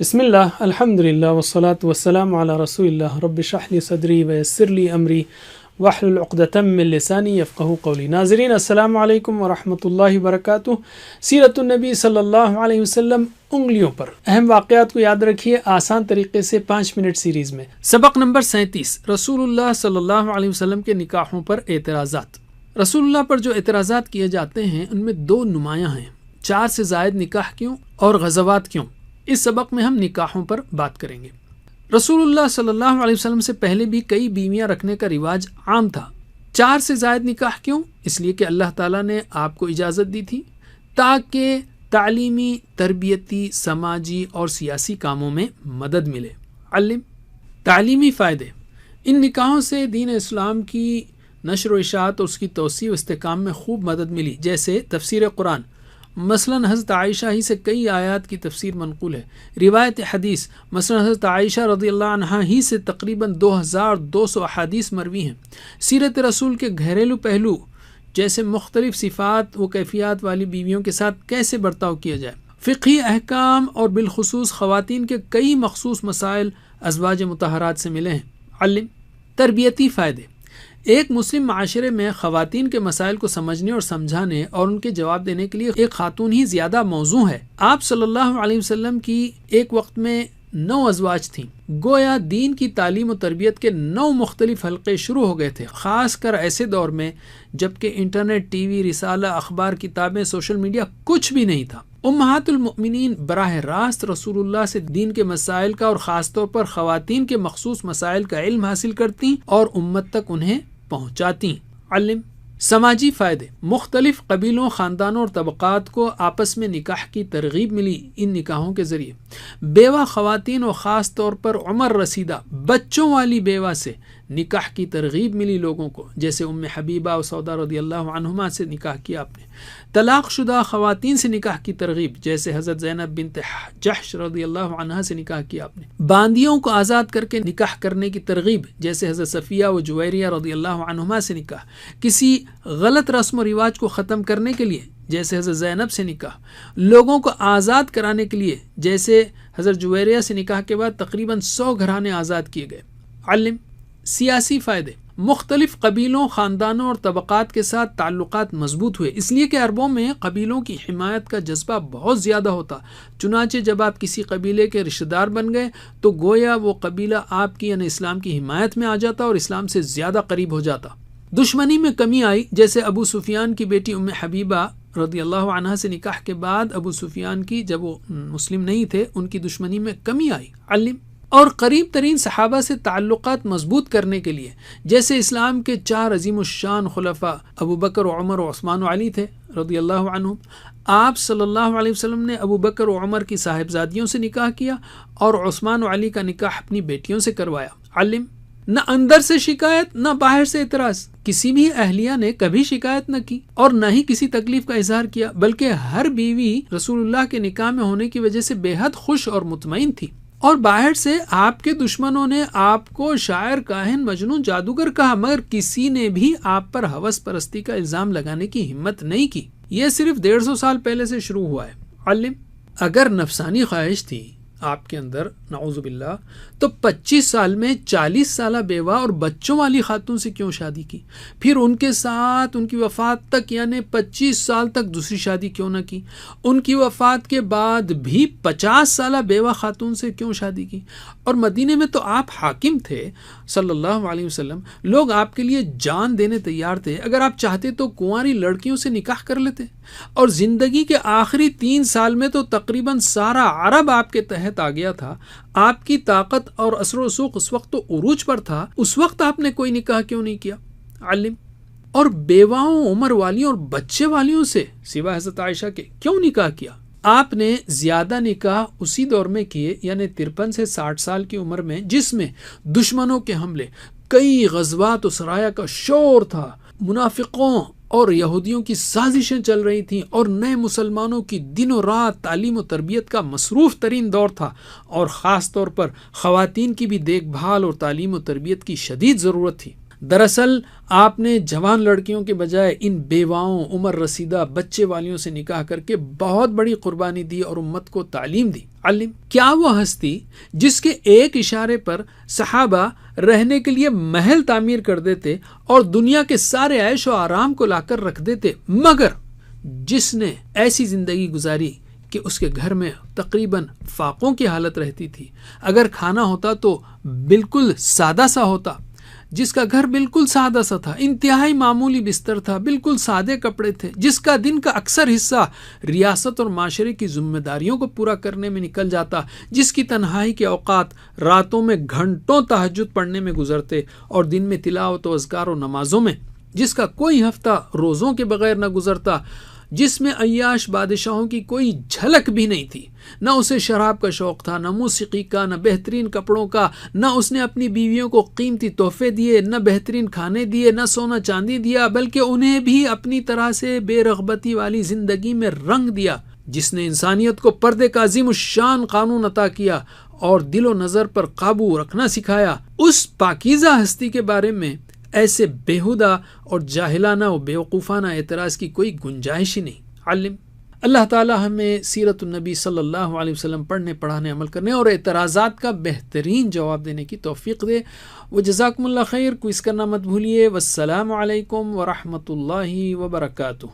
بسم اللہ الحمد للہ والصلاة والسلام علی رسول اللہ رب اشرح لی صدری ویسر لی امری واحلل عقدۃ من لسانی یفقہوا قولی۔ ناظرین السلام علیکم ورحمۃ اللہ وبرکاتہ۔ سیرت النبی صلی اللہ علیہ وسلم انگلیوں پر اہم واقعات کو یاد رکھیے آسان طریقے سے 5 منٹ سیریز میں۔ سبق نمبر 37، رسول اللہ صلی اللہ علیہ وسلم کے نکاحوں پر اعتراضات۔ رسول اللہ پر جو اعتراضات کیے جاتے ہیں ان میں 2 نمایاں ہیں، 4 سے زائد نکاح کیوں اور غزوات کیوں۔ اس سبق میں ہم نکاحوں پر بات کریں گے۔ رسول اللہ صلی اللہ علیہ وسلم سے پہلے بھی کئی بیویاں رکھنے کا رواج عام تھا۔ 4 سے زائد نکاح کیوں؟ اس لیے کہ اللہ تعالیٰ نے آپ کو اجازت دی تھی تاکہ تعلیمی، تربیتی، سماجی اور سیاسی کاموں میں مدد ملے۔ تعلیمی فائدے۔ ان نکاحوں سے دین اسلام کی نشر و اشاعت اور اس کی توسیع و استحکام میں خوب مدد ملی، جیسے تفسیر قرآن، مثلا حضرت عائشہ ہی سے کئی آیات کی تفسیر منقول ہے۔ روایت حدیث، مثلا حضرت عائشہ رضی اللہ عنہا ہی سے تقریباً 2200 احادیث مروی ہیں۔ سیرت رسول کے گھریلو پہلو، جیسے مختلف صفات و کیفیات والی بیویوں کے ساتھ کیسے برتاؤ کیا جائے، فقہی احکام اور بالخصوص خواتین کے کئی مخصوص مسائل ازواج مطہرات سے ملے ہیں۔ تربیتی فائدے۔ ایک مسلم معاشرے میں خواتین کے مسائل کو سمجھنے اور سمجھانے اور ان کے جواب دینے کے لیے ایک خاتون ہی زیادہ موزوں ہے۔ آپ صلی اللہ علیہ وسلم کی ایک وقت میں 9 ازواج تھیں، گویا دین کی تعلیم و تربیت کے 9 مختلف حلقے شروع ہو گئے تھے، خاص کر ایسے دور میں جبکہ انٹرنیٹ، ٹی وی، رسالہ، اخبار، کتابیں، سوشل میڈیا کچھ بھی نہیں تھا۔ امہات المؤمنین براہ راست رسول اللہ سے دین کے مسائل کا اور خاص طور پر خواتین کے مخصوص مسائل کا علم حاصل کرتی اور امت تک انہیں پہنچاتی۔ سماجی فائدے۔ مختلف قبیلوں، خاندانوں اور طبقات کو آپس میں نکاح کی ترغیب ملی ان نکاحوں کے ذریعے۔ بیوہ خواتین اور خاص طور پر عمر رسیدہ بچوں والی بیوہ سے نکاح کی ترغیب ملی لوگوں کو، جیسے ام حبیبہ و سودا رضی اللہ عنہما سے نکاح کیا آپ نے۔ طلاق شدہ خواتین سے نکاح کی ترغیب، جیسے حضرت زینب بنت جحش رضی اللہ عنہا سے نکاح کیا آپ نے۔ باندیوں کو آزاد کر کے نکاح کرنے کی ترغیب، جیسے حضرت صفیہ و جویریہ رضی اللہ عنہما سے نکاح۔ کسی غلط رسم و رواج کو ختم کرنے کے لیے، جیسے حضرت زینب سے نکاح۔ لوگوں کو آزاد کرانے کے لیے، جیسے حضرت جویریہ سے نکاح کے بعد تقریباً 100 گھرانے آزاد کیے گئے۔ سیاسی فائدے۔ مختلف قبیلوں، خاندانوں اور طبقات کے ساتھ تعلقات مضبوط ہوئے، اس لیے کہ عربوں میں قبیلوں کی حمایت کا جذبہ بہت زیادہ ہوتا۔ چنانچہ جب آپ کسی قبیلے کے رشتہ دار بن گئے تو گویا وہ قبیلہ آپ کی یعنی اسلام کی حمایت میں آ جاتا اور اسلام سے زیادہ قریب ہو جاتا۔ دشمنی میں کمی آئی، جیسے ابو سفیان کی بیٹی ام حبیبہ رضی اللہ عنہا سے نکاح کے بعد ابو سفیان کی، جب وہ مسلم نہیں تھے، ان کی دشمنی میں کمی آئی۔ اور قریب ترین صحابہ سے تعلقات مضبوط کرنے کے لیے، جیسے اسلام کے 4 عظیم الشان خلفاء ابو بکر و عمر و عثمان و علی تھے رضی اللہ عنہم۔ آپ صلی اللہ علیہ وسلم نے ابو بکر و عمر کی صاحبزادیوں سے نکاح کیا اور عثمان و علی کا نکاح اپنی بیٹیوں سے کروایا۔ نہ اندر سے شکایت، نہ باہر سے اعتراض، کسی بھی اہلیہ نے کبھی شکایت نہ کی اور نہ ہی کسی تکلیف کا اظہار کیا، بلکہ ہر بیوی رسول اللہ کے نکاح میں ہونے کی وجہ سے بے حد خوش اور مطمئن تھی۔ اور باہر سے آپ کے دشمنوں نے آپ کو شاعر، کاہن، مجنون، جادوگر کہا، مگر کسی نے بھی آپ پر ہوس پرستی کا الزام لگانے کی ہمت نہیں کی۔ یہ صرف 150 سال پہلے سے شروع ہوا ہے۔ اگر نفسانی خواہش تھی آپ کے اندر، نعوذ باللہ، تو 25 سال میں 40 سالہ بیوہ اور بچوں والی خاتون سے کیوں شادی کی؟ پھر ان کے ساتھ ان کی وفات تک یعنی 25 سال تک دوسری شادی کیوں نہ کی؟ ان کی وفات کے بعد بھی 50 سالہ بیوہ خاتون سے کیوں شادی کی؟ اور مدینے میں تو آپ حاکم تھے صلی اللہ علیہ وسلم، لوگ آپ کے لیے جان دینے تیار تھے۔ اگر آپ چاہتے تو کنواری لڑکیوں سے نکاح کر لیتے، اور زندگی کے آخری 3 سال میں تو تقریباً سارا عرب آپ کے تحت آ گیا تھا۔ آپ کی طاقت اور اثر و رسوخ اس وقت تو عروج پر تھا، اس وقت آپ نے کوئی نکاح کیوں نہیں کیا؟ اور بیواؤں، عمر والیوں اور بچے والیوں سے سوا حضرت عائشہ کے کیوں نکاح کیا؟ آپ نے زیادہ نکاح اسی دور میں کیے، یعنی 53 سے 60 سال کی عمر میں، جس میں دشمنوں کے حملے، کئی غزوات و سرایا کا شور تھا، منافقوں اور یہودیوں کی سازشیں چل رہی تھیں، اور نئے مسلمانوں کی دن و رات تعلیم و تربیت کا مصروف ترین دور تھا، اور خاص طور پر خواتین کی بھی دیکھ بھال اور تعلیم و تربیت کی شدید ضرورت تھی۔ دراصل آپ نے جوان لڑکیوں کے بجائے ان بیواؤں، عمر رسیدہ بچے والیوں سے نکاح کر کے بہت بڑی قربانی دی اور امت کو تعلیم دی. علم کیا وہ ہستی جس کے ایک اشارے پر صحابہ رہنے کے لیے محل تعمیر کر دیتے اور دنیا کے سارے عیش و آرام کو لا کر رکھ دیتے، مگر جس نے ایسی زندگی گزاری کہ اس کے گھر میں تقریباً فاقوں کی حالت رہتی تھی، اگر کھانا ہوتا تو بالکل سادہ سا ہوتا، جس کا گھر بالکل سادہ سا تھا، انتہائی معمولی بستر تھا، بالکل سادے کپڑے تھے، جس کا دن کا اکثر حصہ ریاست اور معاشرے کی ذمہ داریوں کو پورا کرنے میں نکل جاتا، جس کی تنہائی کے اوقات راتوں میں گھنٹوں تہجد پڑھنے میں گزرتے اور دن میں تلاوت و اذکار و نمازوں میں، جس کا کوئی ہفتہ روزوں کے بغیر نہ گزرتا، جس میں عیاش بادشاہوں کی کوئی جھلک بھی نہیں تھی، نہ اسے شراب کا شوق تھا، نہ موسیقی کا، نہ بہترین کپڑوں کا، نہ اس نے اپنی بیویوں کو قیمتی تحفے دیے، نہ بہترین کھانے دیے، نہ سونا چاندی دیا، بلکہ انہیں بھی اپنی طرح سے بے رغبتی والی زندگی میں رنگ دیا، جس نے انسانیت کو پردے کا عظیم الشان قانون عطا کیا اور دل و نظر پر قابو رکھنا سکھایا. اس پاکیزہ ہستی کے بارے میں ایسے بیہودہ اور جاہلانہ و بیوقوفانہ اعتراض کی کوئی گنجائش ہی نہیں. علم اللہ تعالی ہمیں سیرت النبی صلی اللہ علیہ وسلم پڑھنے، پڑھانے، عمل کرنے اور اعتراضات کا بہترین جواب دینے کی توفیق دے. وجزاکم اللہ خیر. کوئز کرنا مت بھولیے. والسلام علیکم ورحمۃ اللہ وبرکاتہ.